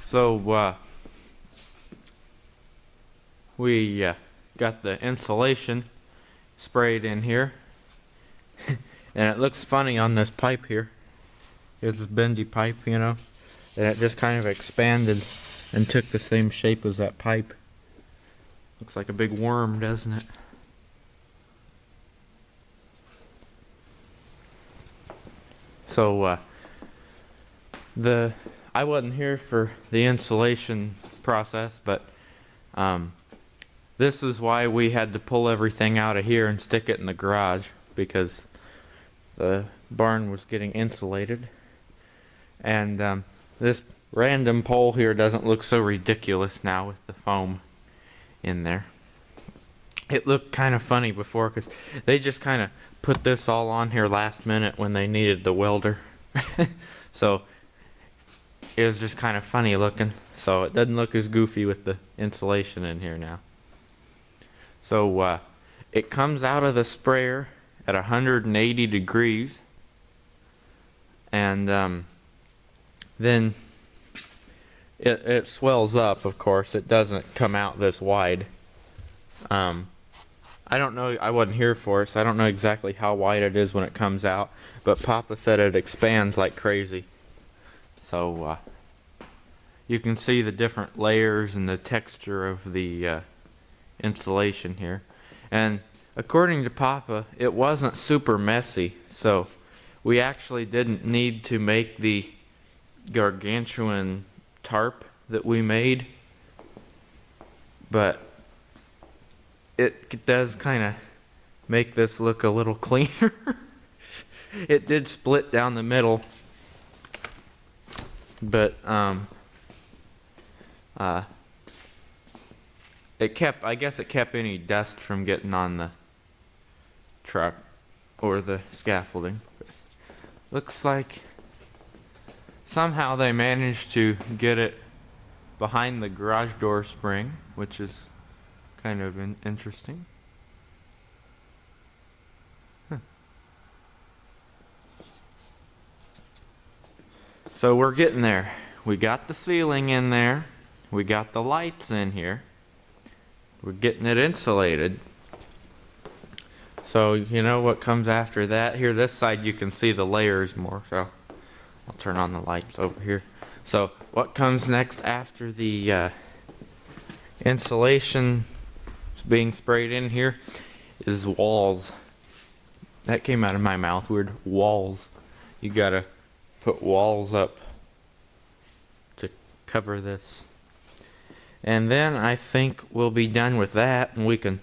So we got the insulation sprayed in here, and it looks funny on this pipe here. It's a bendy pipe, and it just kind of expanded and took the same shape as that pipe. Looks like a big worm, doesn't it? So I wasn't here for the insulation process, but this is why we had to pull everything out of here and stick it in the garage, because the barn was getting insulated. And this random pole here doesn't look so ridiculous now with the foam in there. It looked kind of funny before because they just kind of put this all on here last minute when they needed the welder. So it was just kind of funny looking. So it doesn't look as goofy with the insulation in here now. So it comes out of the sprayer at 180 degrees, and then it swells up. Of course, it doesn't come out this wide. I don't know, I wasn't here for it, so I don't know exactly how wide it is when it comes out, but Papa said it expands like crazy. So you can see the different layers and the texture of the insulation here. And according to Papa, it wasn't super messy, so we actually didn't need to make the gargantuan tarp that we made, but it does kind of make this look a little cleaner. It did split down the middle, but I guess it kept any dust from getting on the truck or the scaffolding. Looks like somehow they managed to get it behind the garage door spring, which is kind of interesting. So we're getting there. We got the ceiling in there. We got the lights in here. We're getting it insulated. So you know what comes after that? Here, this side you can see the layers more. So I'll turn on the lights over here. So what comes next after the insulation being sprayed in here is walls. That came out of my mouth weird. Walls. You gotta put walls up to cover this. And then I think we'll be done with that, and we can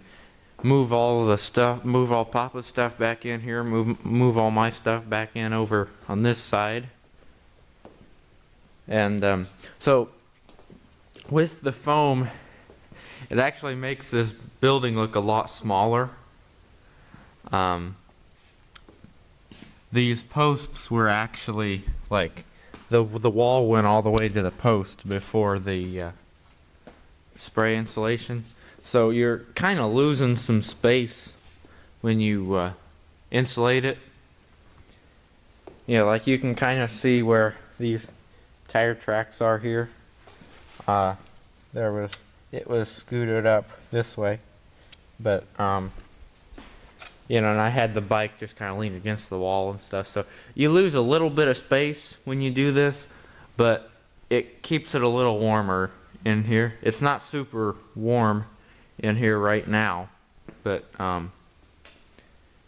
move all the stuff, move all Papa's stuff back in here, move all my stuff back in over on this side. And so with the foam, it actually makes this building look a lot smaller. These posts were actually like the wall went all the way to the post before the spray insulation. So you're kind of losing some space when you insulate it. Like you can kind of see where these tire tracks are here. It was scooted up this way, but and I had the bike just kind of leaned against the wall and stuff. So you lose a little bit of space when you do this, but it keeps it a little warmer in here. It's not super warm in here right now, but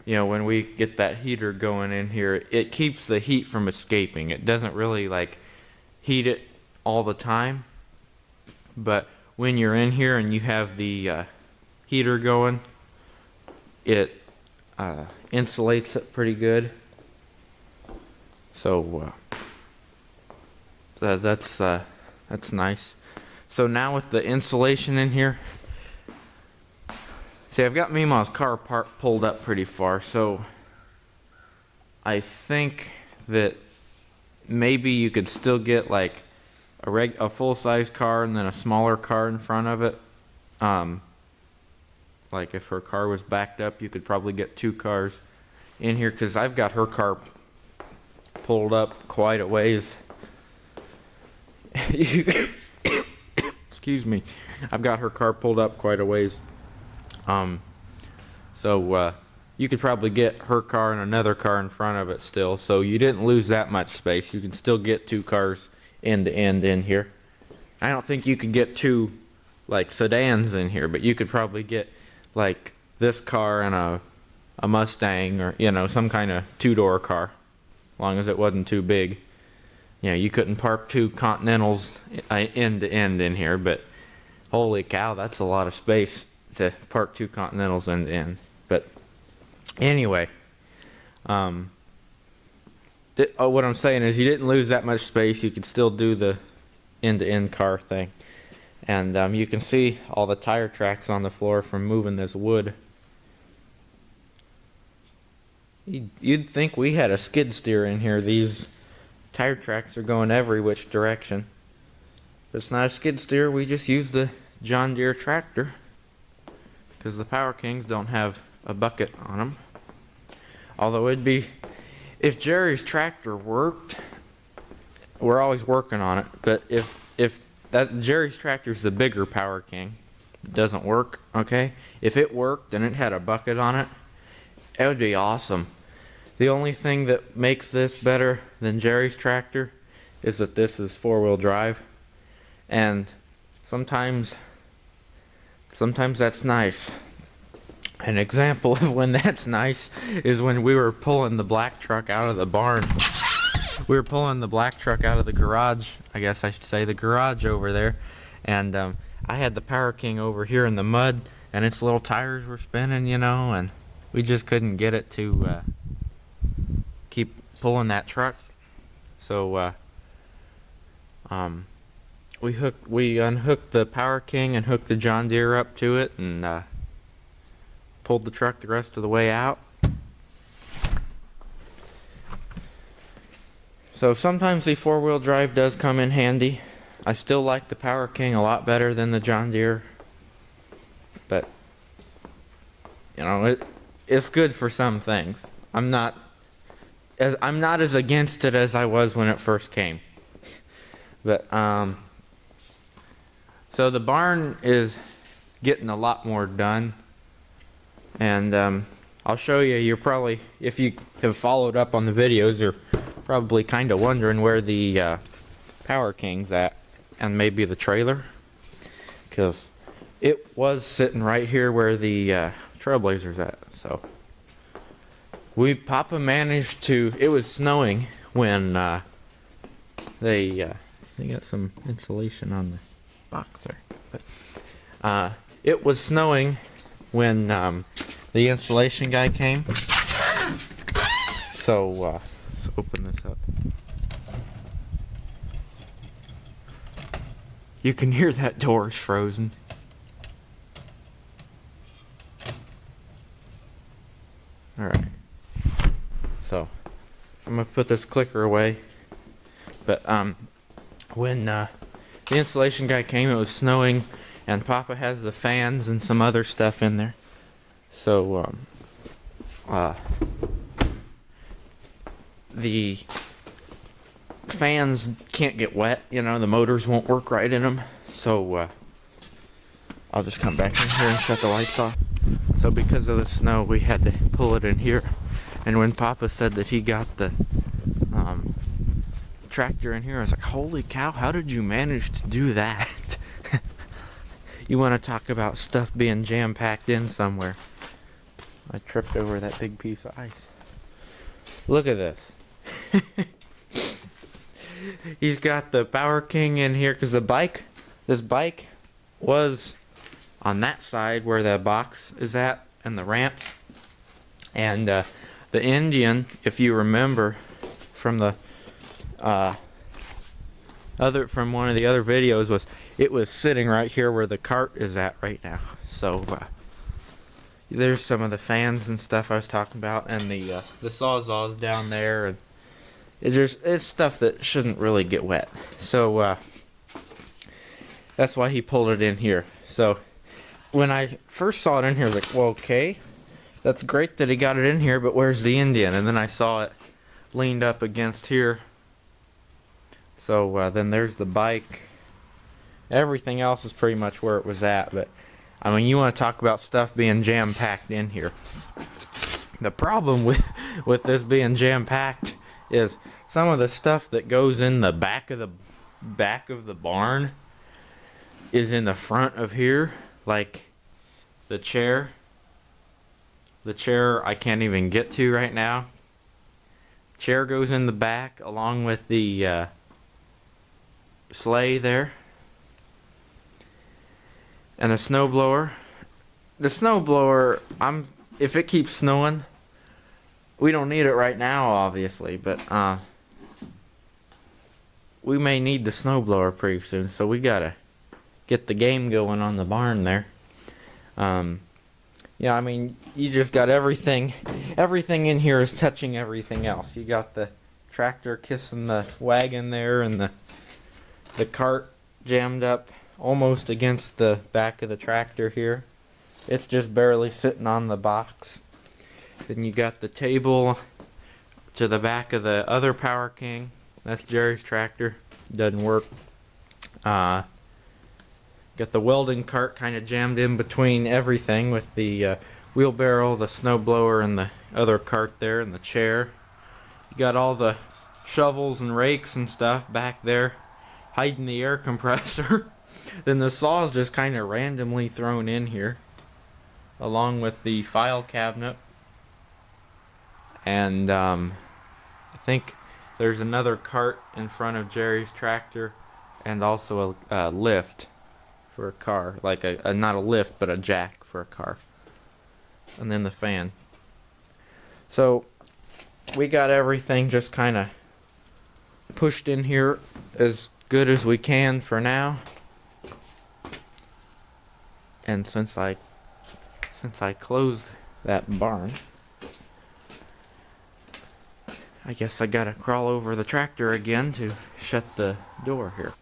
when we get that heater going in here, it keeps the heat from escaping. It doesn't really like heat it all the time, but when you're in here and you have the heater going, it insulates it pretty good. So that's nice. So now with the insulation in here, see, I've got Mima's car pulled up pretty far, so I think that maybe you could still get like a full-size car and then a smaller car in front of it. Like if her car was backed up, you could probably get two cars in here, because I've got her car pulled up quite a ways. Excuse me. I've got her car pulled up quite a ways. So you could probably get her car and another car in front of it still. So you didn't lose that much space. You can still get 2 cars end to end in here. I don't think you could get 2 like sedans in here, but you could probably get like this car and a Mustang, or some kind of 2-door car, as long as it wasn't too big. You couldn't park 2 Continentals end to end in here, but holy cow, that's a lot of space to park 2 Continentals end to end. But anyway, what I'm saying is you didn't lose that much space. You could still do the end to end car thing. And you can see all the tire tracks on the floor from moving this wood. You'd think we had a skid steer in here. These tire tracks are going every which direction. But it's not a skid steer. We just use the John Deere tractor, because the Power Kings don't have a bucket on them. Although it'd be, if Jerry's tractor worked, we're always working on it. But if that Jerry's tractor's the bigger Power King, it doesn't work. Okay, if it worked and it had a bucket on it, it would be awesome. The only thing that makes this better than Jerry's tractor is that this is 4-wheel drive, and sometimes that's nice. An example of when that's nice is when we were pulling the black truck out of the barn. We were pulling the black truck out of the garage, I guess I should say, the garage over there, and I had the Power King over here in the mud, and its little tires were spinning, and we just couldn't get it to keep pulling that truck. So we unhooked the Power King and hooked the John Deere up to it, and pulled the truck the rest of the way out. So sometimes the 4-wheel drive does come in handy. I still like the Power King a lot better than the John Deere, but it's good for some things. I'm not as against it as I was when it first came. But so the barn is getting a lot more done, and I'll show you. You're probably, if you have followed up on the videos, you're probably kind of wondering where the Power King's at, and maybe the trailer, because it was sitting right here where the Trailblazer's at. So Papa managed to. It was snowing when they got some insulation on the box there, but it was snowing when the insulation guy came. So let's open this up. You can hear that door is frozen. Alright. So I'm gonna put this clicker away. But when the insulation guy came, it was snowing, and Papa has the fans and some other stuff in there. So the fans can't get wet, the motors won't work right in them. So I'll just come back in here and shut the lights off. So because of the snow, we had to pull it in here. And when Papa said that he got the tractor in here, I was like, holy cow, how did you manage to do that? You want to talk about stuff being jam-packed in somewhere. I tripped over that big piece of ice. Look at this. He's got the Power King in here, because this bike was on that side where the box is at and the ramp. And the Indian, if you remember from the from one of the other videos, it was sitting right here where the cart is at right now. So there's some of the fans and stuff I was talking about, and the Sawzall's down there, and it's stuff that shouldn't really get wet. So that's why he pulled it in here. So when I first saw it in here, I was like, well, okay, that's great that he got it in here, but where's the Indian? And then I saw it leaned up against here. So then there's the bike, Everything else is pretty much where it was at, but I mean, you want to talk about stuff being jam-packed in here. The problem with this being jam-packed is some of the stuff that goes in the back of the barn is in the front of here, like the chair. The chair I can't even get to right now. Chair goes in the back along with the sleigh there. And the snowblower. The snowblower, if it keeps snowing, we don't need it right now, obviously, but we may need the snowblower pretty soon, so we gotta get the game going on the barn there. Yeah, I mean, you just got everything. Everything in here is touching everything else. You got the tractor kissing the wagon there, and the cart jammed up almost against the back of the tractor here. It's just barely sitting on the box. Then you got the table to the back of the other Power King. That's Jerry's tractor. Doesn't work. Got the welding cart kind of jammed in between everything with the wheelbarrow, the snowblower, and the other cart there, and the chair. You got all the shovels and rakes and stuff back there hiding the air compressor. Then the saw's just kind of randomly thrown in here, along with the file cabinet. And I think there's another cart in front of Jerry's tractor, and also a lift for a car, like not a lift, but a jack for a car. And then the fan. So we got everything just kind of pushed in here as good as we can for now. And since I closed that barn, I guess I gotta crawl over the tractor again to shut the door here.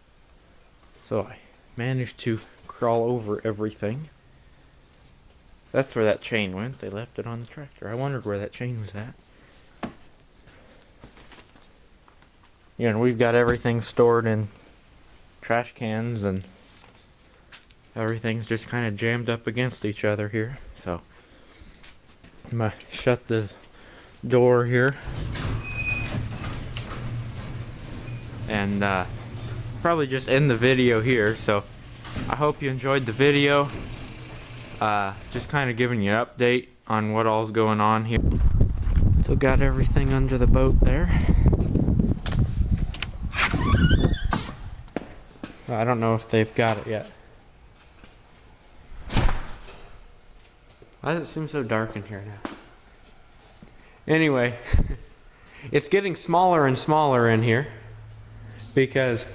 So I managed to crawl over everything. That's where that chain went. They left it on the tractor. I wondered where that chain was at. Yeah, and we've got everything stored in trash cans, and everything's just kind of jammed up against each other here. So I'm gonna shut this door here, and probably just end the video here. So I hope you enjoyed the video. Just kind of giving you an update on what all's going on here. Still got everything under the boat there. I don't know if they've got it yet. Why does it seem so dark in here now? Anyway, it's getting smaller and smaller in here, because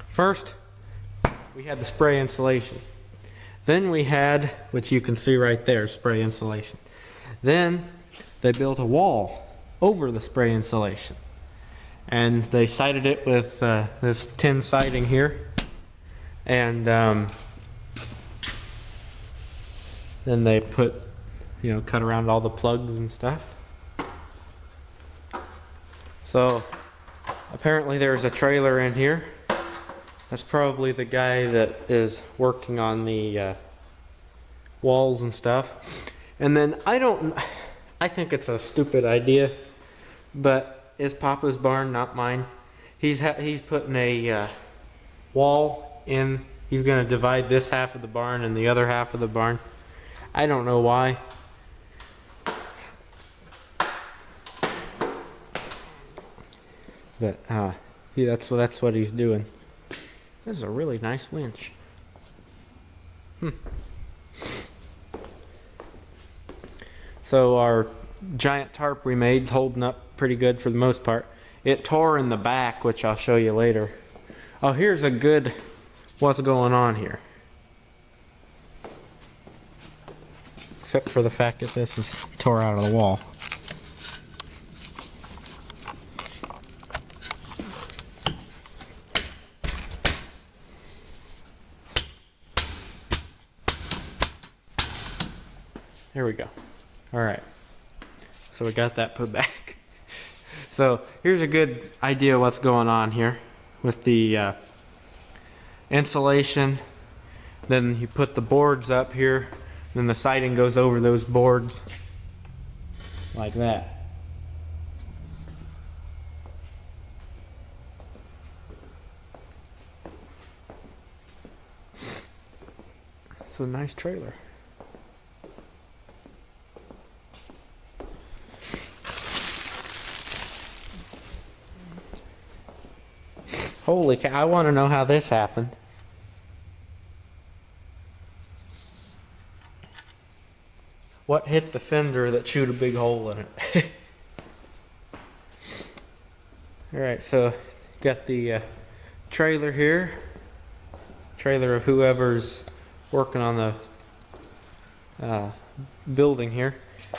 first we had the spray insulation. Then we had, which you can see right there, spray insulation. Then they built a wall over the spray insulation, and they sided it with this tin siding here. And then they put, cut around all the plugs and stuff. So apparently there's a trailer in here. That's probably the guy that is working on the walls and stuff. And then I think it's a stupid idea, but it's Papa's barn, not mine. He's putting a wall in. He's going to divide this half of the barn and the other half of the barn. I don't know why. But that's what he's doing. This is a really nice winch. So our giant tarp we made, holding up pretty good for the most part. It tore in the back, which I'll show you later. Oh, here's a good what's going on here. Except for the fact that this is tore out of the wall. There we go. Alright. So we got that put back. So here's a good idea what's going on here with the insulation. Then you put the boards up here. Then the siding goes over those boards like that. It's a nice trailer. Holy cow, I want to know how this happened. What hit the fender that chewed a big hole in it? Alright, so got the trailer here. Trailer of whoever's working on the building here.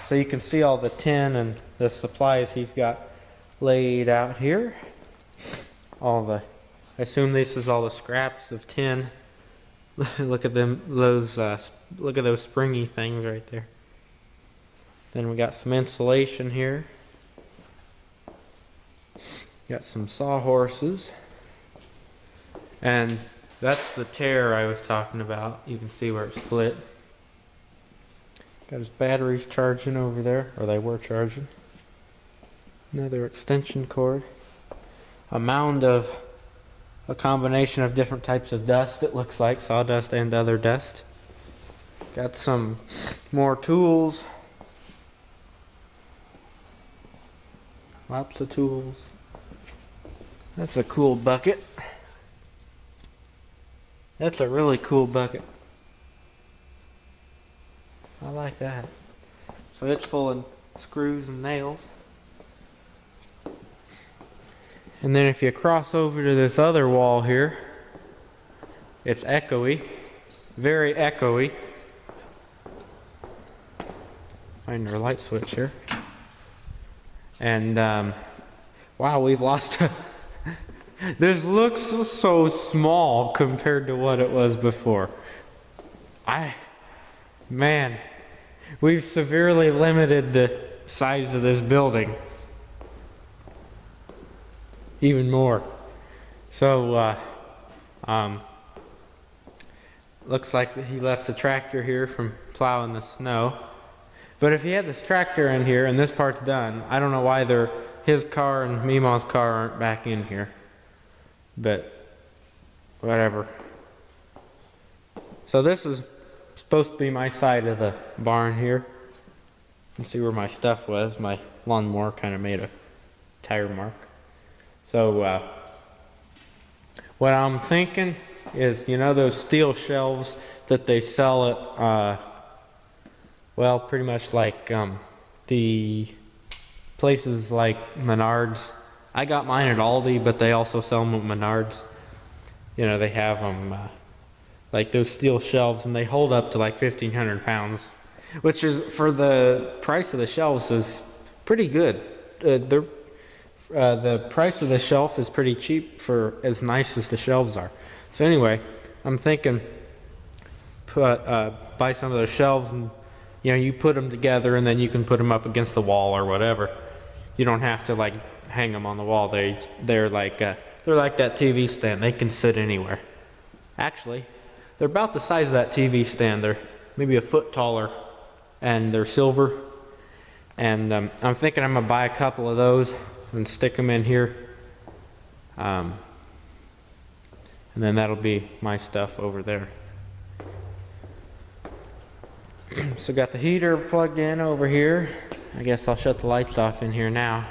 So you can see all the tin and the supplies he's got laid out here. I assume this is all the scraps of tin. Look at them, look at those springy things right there. Then we got some insulation here. Got some sawhorses. And that's the tear I was talking about. You can see where it split. Got his batteries charging over there, or they were charging. Another extension cord. A mound of a combination of different types of dust, it looks like, sawdust and other dust. Got some more tools. Lots of tools. That's a cool bucket. That's a really cool bucket. I like that. So it's full of screws and nails. And then if you cross over to this other wall here, it's echoey. Very echoey. Find our light switch here. And wow, we've lost this looks so small compared to what it was before. Man, we've severely limited the size of this building. Even more. So looks like he left the tractor here from plowing the snow. But if he had this tractor in here and this part's done, I don't know why his car and Meemaw's car aren't back in here. But whatever. So this is supposed to be my side of the barn here. You can see where my stuff was. My lawnmower kind of made a tire mark. So what I'm thinking is, you know those steel shelves that they sell at well, pretty much like the places like Menards. I got mine at Aldi, but they also sell them at Menards. You know, they have them like those steel shelves, and they hold up to like 1,500 pounds, which is, for the price of the shelves, is pretty good. The price of the shelf is pretty cheap for as nice as the shelves are. So anyway, I'm thinking buy some of those shelves, and you know, you put them together and then you can put them up against the wall or whatever. You don't have to like hang them on the wall. They're like that TV stand. They can sit anywhere. Actually, they're about the size of that TV stand. They're maybe a foot taller, and they're silver. And I'm thinking I'm gonna buy a couple of those and stick them in here. And then that'll be my stuff over there. So got the heater plugged in over here. I guess I'll shut the lights off in here now.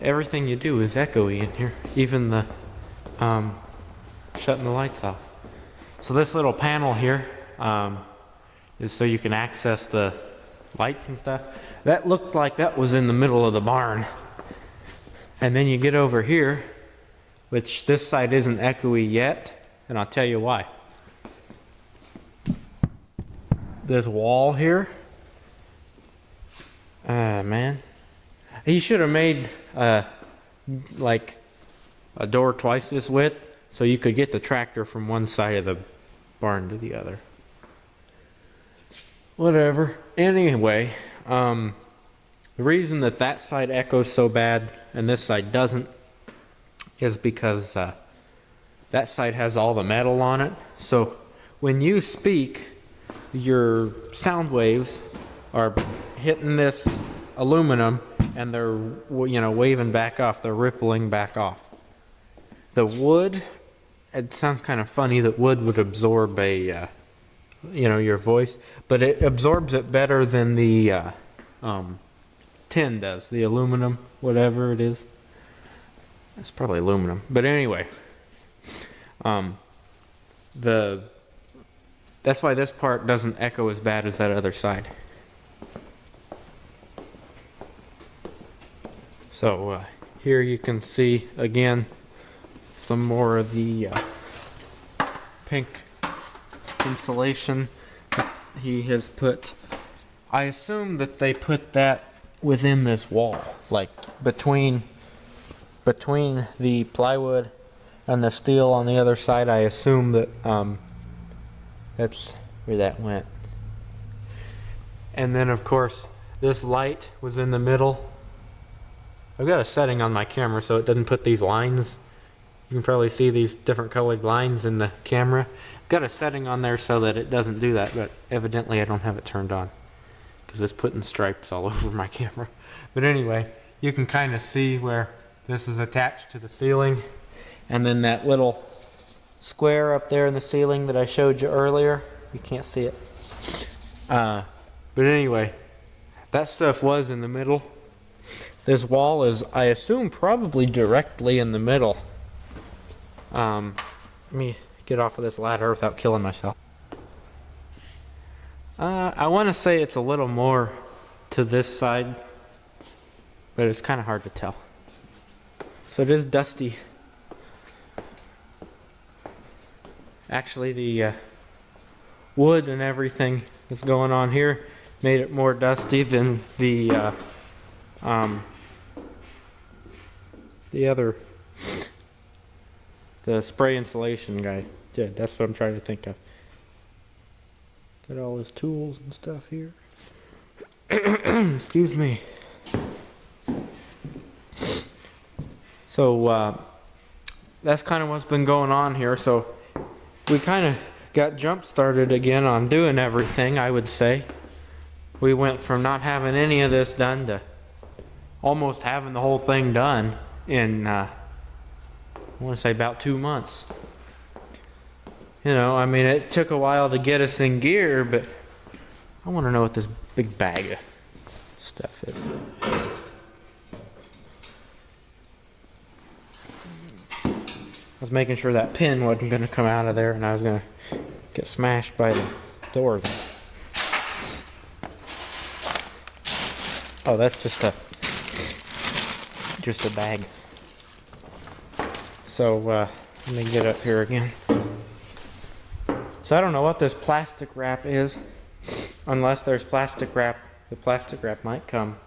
Everything you do is echoey in here, even the shutting the lights off. So this little panel here is so you can access the lights and stuff. That looked like that was in the middle of the barn. And then you get over here, which this side isn't echoey yet, and I'll tell you why. This wall here, man, he should have made like a door twice this width, so you could get the tractor from one side of the barn to the other. Whatever. Anyway, The reason that that side echoes so bad and this side doesn't is because that side has all the metal on it. So when you speak, your sound waves are hitting this aluminum and they're, you know, waving back off. They're rippling back off. The wood, it sounds kind of funny that wood would absorb a, you know, your voice, but it absorbs it better than the tin does, the aluminum, whatever it is. It's probably aluminum, but anyway, that's why this part doesn't echo as bad as that other side. So here you can see again some more of the pink insulation that he has put. I assume that they put that within this wall, like between the plywood and the steel on the other side. I assume that that's where that went. And then of course this light was in the middle. I've got a setting on my camera so it doesn't put these lines. You can probably see these different colored lines in the camera. I've got a setting on there so that it doesn't do that, but evidently I don't have it turned on because it's putting stripes all over my camera. But anyway, you can kind of see where this is attached to the ceiling, and then that little square up there in the ceiling that I showed you earlier, you can't see it. But anyway, that stuff was in the middle. This wall is, I assume, probably directly in the middle. Let me get off of this ladder without killing myself. I want to say it's a little more to this side, but it's kind of hard to tell. So it is dusty. Actually, the wood and everything that's going on here made it more dusty than the other, the spray insulation guy did. That's what I'm trying to think of. Got all his tools and stuff here. Excuse me. So that's kind of what's been going on here. So we kind of got jump started again on doing everything, I would say. We went from not having any of this done to almost having the whole thing done in, I want to say about 2 months. You know, I mean, it took a while to get us in gear, but I want to know what this big bag of stuff is. I was making sure that pin wasn't going to come out of there and I was going to get smashed by the door there. Oh, that's just a bag. So let me get up here again. So I don't know what this plastic wrap is. Unless there's plastic wrap, the plastic wrap might come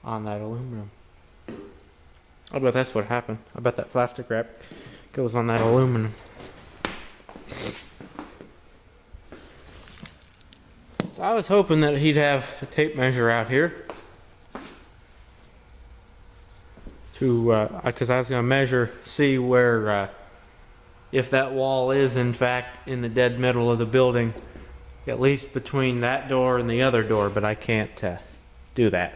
on that aluminum. I bet that's what happened. I bet that plastic wrap goes on that aluminum. So I was hoping that he'd have a tape measure out here to, because I was going to measure, see where, if that wall is in fact in the dead middle of the building, at least between that door and the other door, but I can't do that.